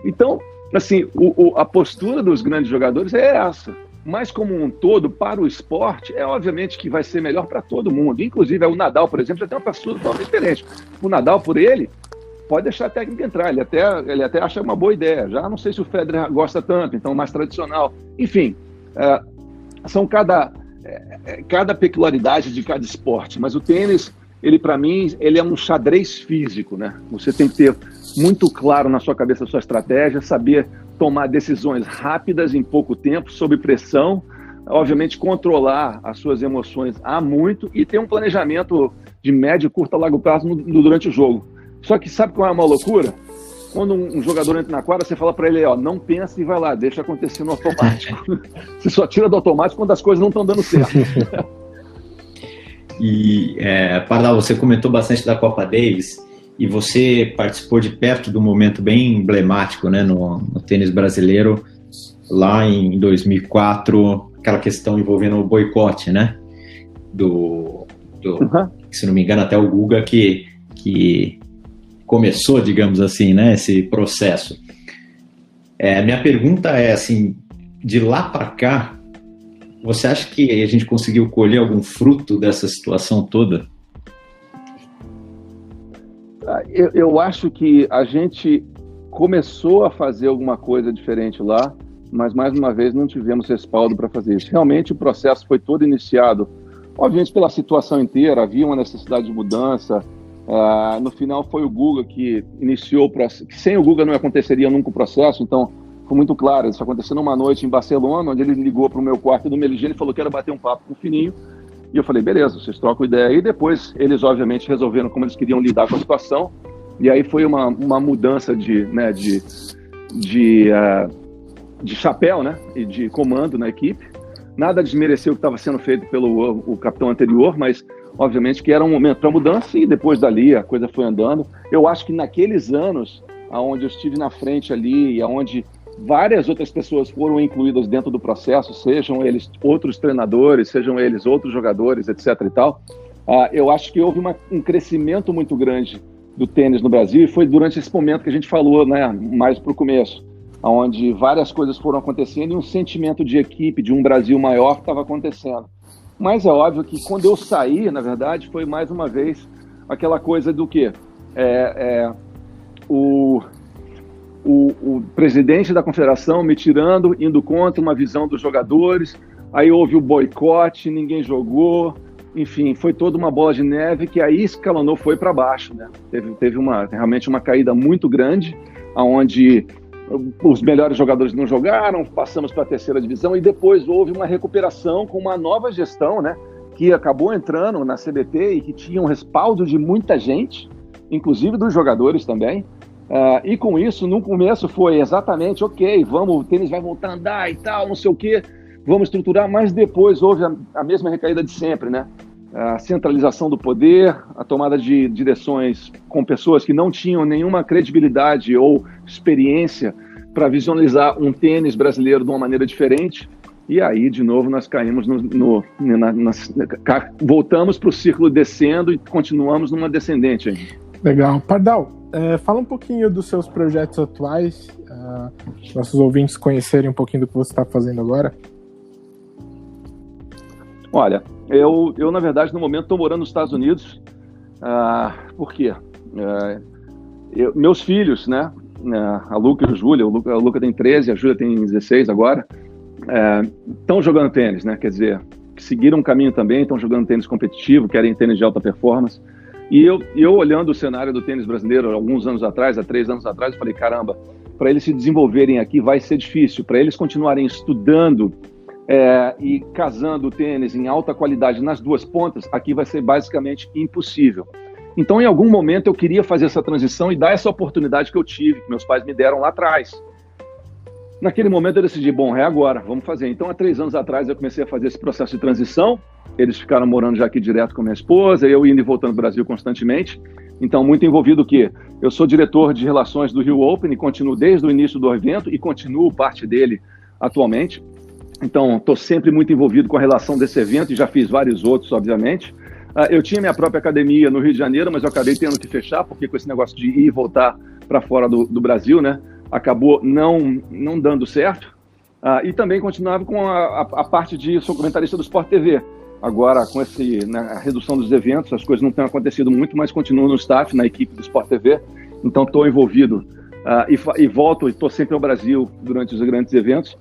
Então, assim, a postura dos grandes jogadores é essa. Mas, como um todo, para o esporte, obviamente que vai ser melhor para todo mundo. Inclusive, o Nadal, por exemplo, já tem uma postura totalmente diferente. O Nadal, por ele, pode deixar a técnica entrar. Ele até acha uma boa ideia. Já não sei se o Federer gosta tanto, então mais tradicional. Enfim, são cada peculiaridade de cada esporte. Mas o tênis, para mim, ele é um xadrez físico, né? Você tem que ter muito claro na sua cabeça a sua estratégia, saber tomar decisões rápidas em pouco tempo, sob pressão, obviamente controlar as suas emoções há muito e ter um planejamento de médio, curto a longo prazo durante o jogo. Só que sabe qual é uma loucura? Quando um jogador entra na quadra, você fala para ele, não pensa e vai lá, deixa acontecer no automático. Você só tira do automático quando as coisas não estão dando certo. E, Pardal, você comentou bastante da Copa Davis e você participou de perto do momento bem emblemático, né, no tênis brasileiro, lá em 2004, aquela questão envolvendo o boicote, né, se não me engano, até o Guga que começou, digamos assim, né, esse processo. Minha pergunta é, assim, de lá para cá, você acha que a gente conseguiu colher algum fruto dessa situação toda? Eu acho que a gente começou a fazer alguma coisa diferente lá, mas mais uma vez não tivemos respaldo para fazer isso. Realmente o processo foi todo iniciado, obviamente pela situação inteira, havia uma necessidade de mudança. No final foi o Guga que iniciou o processo, que sem o Guga não aconteceria nunca o processo, então foi muito claro. Isso aconteceu numa noite em Barcelona, onde ele ligou para o meu quarto do Meligeni e falou: quero bater um papo com o Fininho. E eu falei: beleza, vocês trocam ideia aí. Depois eles obviamente resolveram como eles queriam lidar com a situação, e aí foi uma mudança de chapéu, né, e de comando na equipe. Nada desmereceu o que estava sendo feito pelo o capitão anterior, mas obviamente que era um momento para mudança, e depois dali a coisa foi andando. Eu acho que naqueles anos onde eu estive na frente ali, e onde várias outras pessoas foram incluídas dentro do processo, sejam eles outros treinadores, sejam eles outros jogadores, etc. e tal, eu acho que houve um crescimento muito grande do tênis no Brasil, e foi durante esse momento que a gente falou, né, mais para o começo, onde várias coisas foram acontecendo e um sentimento de equipe, de um Brasil maior estava acontecendo. Mas é óbvio que quando eu saí, na verdade, foi mais uma vez aquela coisa do quê? O presidente da confederação me tirando, indo contra uma visão dos jogadores, aí houve o boicote, ninguém jogou, enfim, foi toda uma bola de neve que aí escalonou, foi para baixo, né? Teve realmente uma caída muito grande, onde os melhores jogadores não jogaram, passamos para a terceira divisão, e depois houve uma recuperação com uma nova gestão, né, que acabou entrando na CBT e que tinha um respaldo de muita gente, inclusive dos jogadores também. E com isso, no começo foi exatamente, ok, o tênis vai voltar a andar e tal, não sei o quê, vamos estruturar, mas depois houve a mesma recaída de sempre, né? A centralização do poder, a tomada de direções com pessoas que não tinham nenhuma credibilidade ou experiência para visualizar um tênis brasileiro de uma maneira diferente. E aí, de novo, nós caímos voltamos para o círculo descendo e continuamos numa descendente aí. Legal. Pardal, fala um pouquinho dos seus projetos atuais, nossos ouvintes conhecerem um pouquinho do que você está fazendo agora. Olha, eu na verdade, no momento, estou morando nos Estados Unidos. Por quê? Meus filhos, né? A Luca e o Júlia, a Luca tem 13, a Júlia tem 16 agora, estão jogando tênis, né? Quer dizer, seguiram um caminho também, estão jogando tênis competitivo, querem tênis de alta performance. E eu olhando o cenário do tênis brasileiro alguns anos atrás, há 3 anos atrás, eu falei: caramba, para eles se desenvolverem aqui vai ser difícil, para eles continuarem estudando e casando o tênis em alta qualidade nas duas pontas, aqui vai ser basicamente impossível. Então, em algum momento, eu queria fazer essa transição e dar essa oportunidade que eu tive, que meus pais me deram lá atrás. Naquele momento, eu decidi: bom, é agora, vamos fazer. Então, há 3 anos atrás, eu comecei a fazer esse processo de transição. Eles ficaram morando já aqui direto com a minha esposa, eu indo e voltando ao Brasil constantemente. Então, muito envolvido o quê? Eu sou diretor de relações do Rio Open e continuo desde o início do evento e continuo parte dele atualmente. Então, estou sempre muito envolvido com a relação desse evento e já fiz vários outros, obviamente. Eu tinha minha própria academia no Rio de Janeiro, mas eu acabei tendo que fechar, porque com esse negócio de ir e voltar para fora do Brasil, né, acabou não dando certo. E também continuava com a parte de sou comentarista do Sport TV. Agora, com a redução dos eventos, as coisas não têm acontecido muito, mas continuo no staff, na equipe do Sport TV. Então, estou envolvido e volto e estou sempre ao Brasil durante os grandes eventos.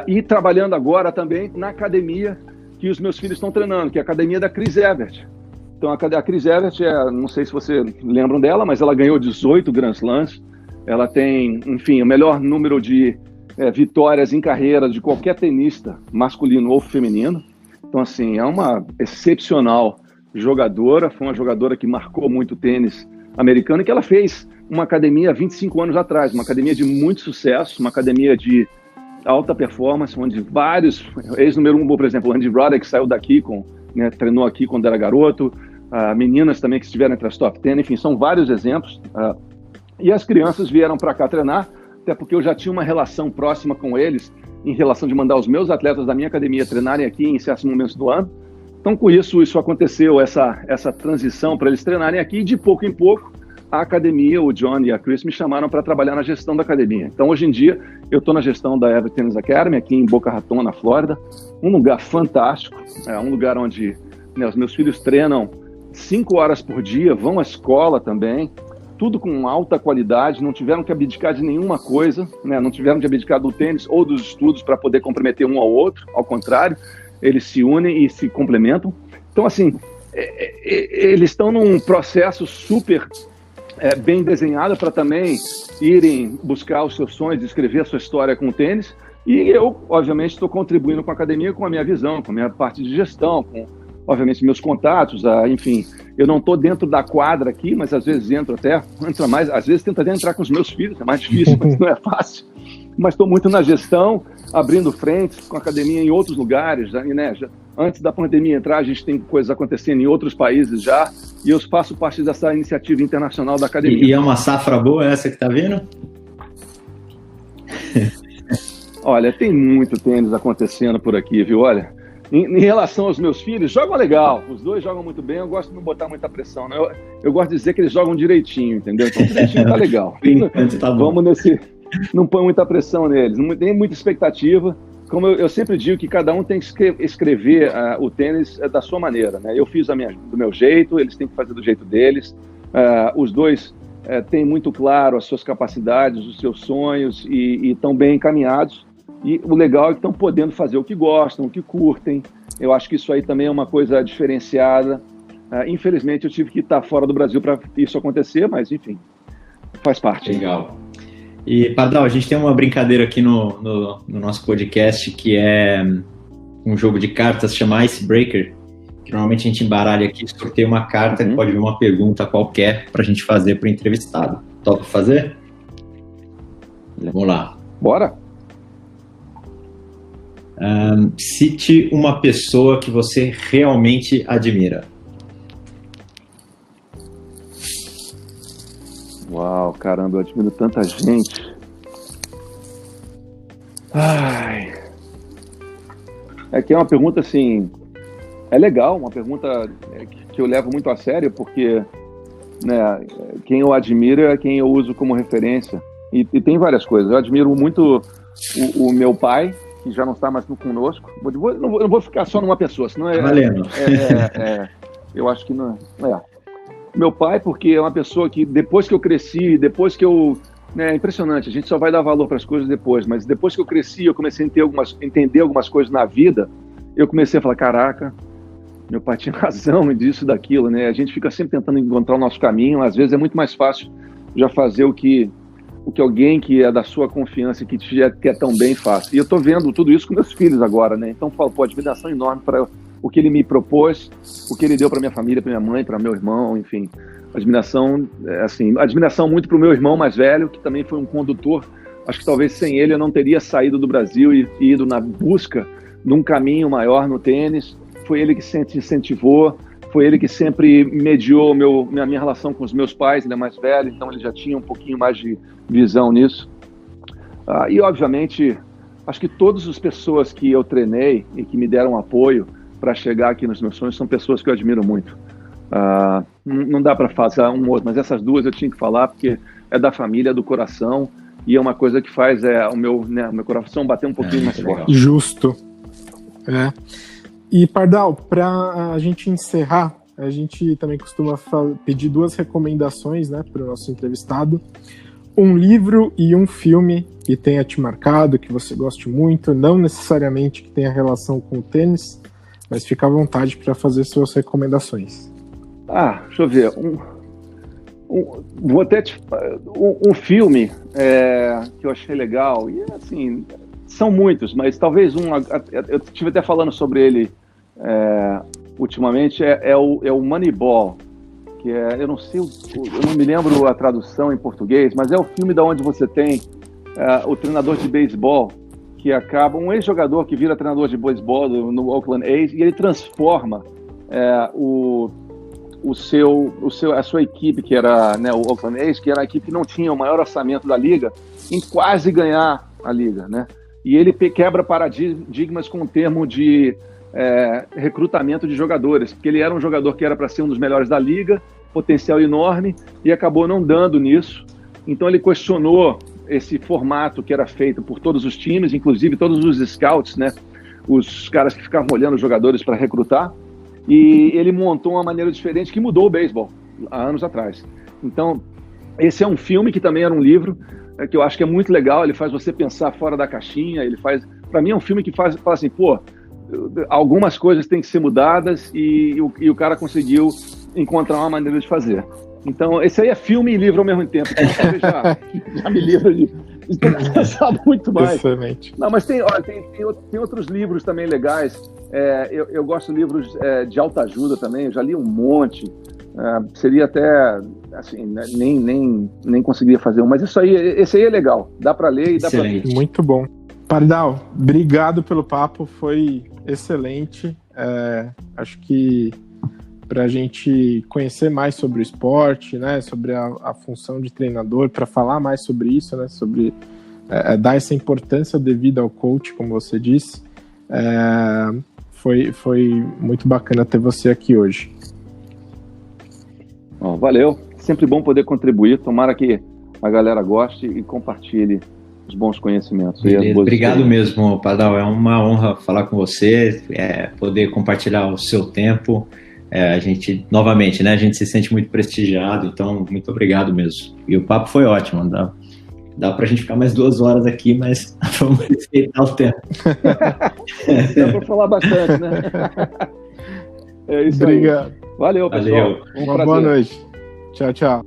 E trabalhando agora também na academia que os meus filhos estão treinando, que é a academia da Chris Evert. Então, a Chris Evert, não sei se vocês lembram dela, mas ela ganhou 18 Grand Slams. Ela tem, enfim, o melhor número de vitórias em carreira de qualquer tenista, masculino ou feminino. Então, assim, é uma excepcional jogadora, foi uma jogadora que marcou muito o tênis americano e que ela fez uma academia há 25 anos atrás, uma academia de muito sucesso, uma academia de alta performance, onde vários, ex-número 1, por exemplo, o Andy Roddick saiu daqui, treinou aqui quando era garoto, meninas também que estiveram entre as top 10, enfim, são vários exemplos. E as crianças vieram para cá treinar, até porque eu já tinha uma relação próxima com eles, em relação de mandar os meus atletas da minha academia treinarem aqui em certos momentos do ano. Então, com isso aconteceu, essa transição para eles treinarem aqui, e de pouco em pouco, a academia, o John e a Chris me chamaram para trabalhar na gestão da academia. Então, hoje em dia, eu estou na gestão da Everett Tennis Academy, aqui em Boca Raton, na Flórida, um lugar fantástico, um lugar onde os meus filhos treinam 5 horas por dia, vão à escola também, tudo com alta qualidade, não tiveram que abdicar de nenhuma coisa, né? Não tiveram que abdicar do tênis ou dos estudos para poder comprometer um ao outro, ao contrário, eles se unem e se complementam. Então, assim, eles estão num processo super bem desenhado para também irem buscar os seus sonhos, escrever a sua história com o tênis. E eu, obviamente, estou contribuindo com a academia, com a minha visão, com a minha parte de gestão, com, obviamente, meus contatos, enfim. Eu não estou dentro da quadra aqui, mas às vezes entro mais, às vezes tento até entrar com os meus filhos, é mais difícil, mas não é fácil. Mas estou muito na gestão, abrindo frentes com a academia em outros lugares, né? Antes da pandemia entrar, a gente tem coisas acontecendo em outros países já, e eu faço parte dessa iniciativa internacional da academia. E é uma safra boa essa que está vendo? Olha, tem muito tênis acontecendo por aqui, viu? Olha, em relação aos meus filhos, jogam legal, os dois jogam muito bem, eu gosto de não botar muita pressão, né? Eu gosto de dizer que eles jogam direitinho, entendeu? Então, direitinho tá legal. Tá bom. Vamos nesse... Não põe muita pressão neles, não tem muita expectativa. Como eu sempre digo que cada um tem que escrever o tênis da sua maneira, né? Eu fiz do meu jeito, eles têm que fazer do jeito deles. Os dois têm muito claro as suas capacidades, os seus sonhos e estão bem encaminhados. E o legal é que estão podendo fazer o que gostam, o que curtem. Eu acho que isso aí também é uma coisa diferenciada. Infelizmente, eu tive que estar fora do Brasil para isso acontecer, mas enfim, faz parte. Legal. E, Pardal, a gente tem uma brincadeira aqui no nosso podcast, que é um jogo de cartas, chama Icebreaker, que normalmente a gente embaralha aqui, sorteia uma carta, que pode vir uma pergunta qualquer para a gente fazer para o entrevistado. Topa fazer? Vamos lá. Bora! Cite uma pessoa que você realmente admira. Uau, caramba, eu admiro tanta gente. Ai. É que é uma pergunta, assim, é legal, uma pergunta que eu levo muito a sério, porque, né, quem eu admiro é quem eu uso como referência. E tem várias coisas. Eu admiro muito o meu pai, que já não está mais conosco. Não vou ficar só numa pessoa, senão valendo. Eu acho que não é. Meu pai, porque é uma pessoa que depois que eu cresci, depois que eu... É impressionante, a gente só vai dar valor para as coisas depois, mas depois que eu cresci, eu comecei a entender algumas coisas na vida, eu comecei a falar, caraca, meu pai tinha razão disso, daquilo, né? A gente fica sempre tentando encontrar o nosso caminho, às vezes é muito mais fácil já fazer o que alguém que é da sua confiança, que te quer tão bem, faz. E eu tô vendo tudo isso com meus filhos agora, né? Então, falo, admiração enorme para o que ele me propôs, o que ele deu para minha família, para minha mãe, para meu irmão, enfim. Admiração muito para o meu irmão mais velho, que também foi um condutor. Acho que talvez sem ele eu não teria saído do Brasil e ido na busca de um caminho maior no tênis. Foi ele que sempre incentivou, foi ele que sempre mediou minha relação com os meus pais. Ele é mais velho, então ele já tinha um pouquinho mais de visão nisso. E, obviamente, acho que todas as pessoas que eu treinei e que me deram apoio para chegar aqui nos meus sonhos são pessoas que eu admiro muito. Não dá para fazer um outro, mas essas duas eu tinha que falar porque é da família, é do coração, e é uma coisa que faz o meu coração bater um pouquinho mais forte. Justo. E, Pardal, para a gente encerrar, a gente também costuma pedir 2 recomendações, né, para o nosso entrevistado. Um livro e um filme que tenha te marcado, que você goste muito, não necessariamente que tenha relação com o tênis, mas fica à vontade para fazer suas recomendações. Deixa eu ver. Vou até um filme que eu achei legal, e assim, são muitos, mas talvez eu estive até falando sobre ele ultimamente, é o Moneyball, que eu não me lembro a tradução em português, mas é o filme da onde você tem o treinador de beisebol, que acaba, um ex-jogador que vira treinador de beisebol no Oakland A's, e ele transforma a sua equipe, que era, né, o Oakland A's, que era a equipe que não tinha o maior orçamento da liga, em quase ganhar a liga, né? E ele quebra paradigmas com o termo de recrutamento de jogadores, porque ele era um jogador que era para ser um dos melhores da liga, potencial enorme, e acabou não dando nisso. Então ele questionou esse formato que era feito por todos os times, inclusive todos os scouts, né? Os caras que ficavam olhando os jogadores para recrutar, e ele montou uma maneira diferente que mudou o beisebol há anos atrás. Então, Esse é um filme que também era um livro, que eu acho que é muito legal, ele faz você pensar fora da caixinha, para mim é um filme que fala assim, pô, algumas coisas têm que ser mudadas e o cara conseguiu encontrar uma maneira de fazer. Então, esse aí é filme e livro ao mesmo tempo. Então, já me livra de ter pensado muito mais. Excelente. Não, mas tem outros livros também legais. Eu gosto de livros de autoajuda também, eu já li um monte. Seria até, assim, nem conseguiria fazer um, mas esse aí é legal. Dá para ler e dá para ler. Muito bom. Pardal, obrigado pelo papo, foi excelente. Acho que para a gente conhecer mais sobre o esporte, né, sobre a função de treinador, para falar mais sobre isso, né, sobre dar essa importância devida ao coach, como você disse, foi muito bacana ter você aqui hoje. Bom, valeu, sempre bom poder contribuir, tomara que a galera goste e compartilhe os bons conhecimentos. Obrigado mesmo, Pardal, é uma honra falar com você, poder compartilhar o seu tempo. A gente, novamente, né, a gente se sente muito prestigiado, então muito obrigado mesmo. E o papo foi ótimo, dá pra gente ficar mais 2 horas aqui, mas vamos respeitar o tempo. Dá pra falar bastante, né? É isso. Obrigado. Aí. Valeu, pessoal. Uma boa noite. Tchau, tchau.